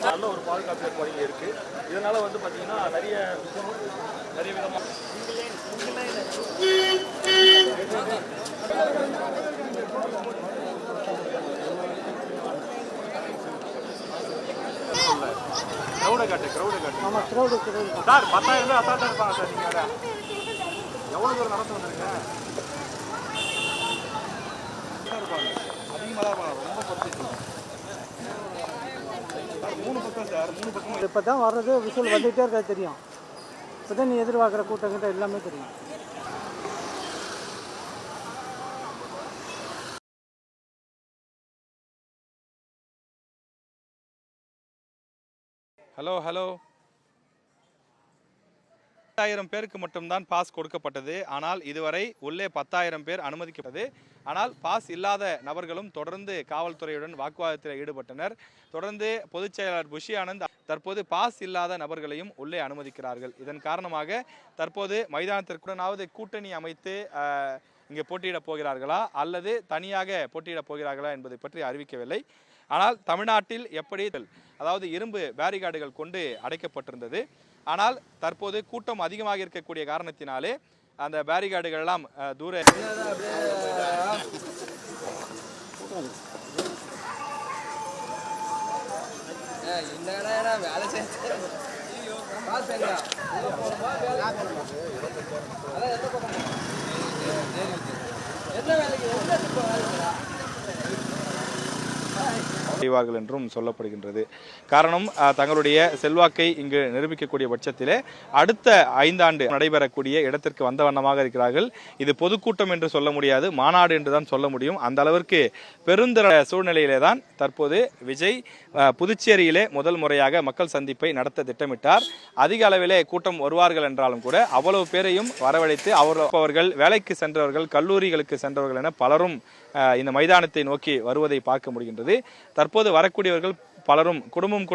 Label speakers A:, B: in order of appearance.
A: நல்ல ஒரு பாதுகாப்பு ஏற்பாடு இருக்கு. இதனால வந்து பாத்தீங்கன்னா நிறைய விதமா கிரௌட காட்டு. ஆமா, கிரௌடு சார் 10,000 பேர் அசால்ட்டா இருப்பாங்க சார். நீங்க எவ்வளவு தூரம் நடந்து வந்திருக்கீங்க? இருப்பாங்க அதிகமாக தான் இருப்பாங்க. ரொம்ப பத்து 3 பக்கம் சார், 3 பக்கம்.
B: இப்போ தான் வர்றது விசுவல் வந்துகிட்டே இருக்காது தெரியும். இப்போ தான் நீ எதிர்பார்க்குற கூட்டங்கிட்ட எல்லாமே தெரியும்.
A: ஹலோ 10,000 பேருக்கு மட்டும்தான் பாஸ் கொடுக்கப்பட்டது. ஆனால் இதுவரை உள்ளே 10,000 பேர் அனுமதிக்கப்பட்டது. ஆனால் பாஸ் இல்லாத நபர்களும் தொடர்ந்து காவல்துறையுடன் வாக்குவாதத்தில் ஈடுபட்டனர். தொடர்ந்து பொதுச் செயலாளர் புஷி ஆனந்த் தற்போது பாஸ் இல்லாத நபர்களையும் உள்ளே அனுமதிக்கிறார்கள். இதன் காரணமாக தற்போது மைதானத்திற்குடனாவது கூட்டணி அமைத்து இங்கே போட்டியிடப் போகிறார்களா அல்லது தனியாக போட்டியிடப் போகிறார்களா என்பதை பற்றி அறிவிக்கவில்லை. ஆனால் தமிழ்நாட்டில் எப்படி, அதாவது இரும்பு பேரிகார்டுகள் கொண்டு அடைக்கப்பட்டிருந்தது. ஆனால் தற்போது கூட்டம் அதிகமாக இருக்கக்கூடிய காரணத்தினாலே அந்த பேரிகார்டுகள் எல்லாம் தூர செய்வார்கள் என்றும் சொல்லப்படுகின்றது. காரணம், தங்களுடைய செல்வாக்கை இங்கு நிரூபிக்கக்கூடிய பட்சத்திலே அடுத்த 5 ஆண்டு நடைபெறக்கூடிய இடத்திற்கு வந்த வண்ணமாக இருக்கிறார்கள். இது பொதுக்கூட்டம் என்று சொல்ல முடியாது, மாநாடு என்றுதான் சொல்ல முடியும். அந்த அளவிற்கு பெருந்திர சூழ்நிலையிலே தான் தற்போது விஜய் புதுச்சேரியிலே முதல் முறையாக மக்கள் சந்திப்பை நடத்த திட்டமிட்டார். அதிக அளவிலே கூட்டம் வருவார்கள் என்றாலும் கூட அவ்வளவு பேரையும் வரவழைத்து அவர்கள் வேலைக்கு சென்றவர்கள், கல்லூரிகளுக்கு சென்றவர்கள் என பலரும் இந்த மைதானத்தை நோக்கி வருவதை பார்க்க முடிகின்றது. தற்போது வரக்கூடியவர்கள் பலரும் குடும்பம்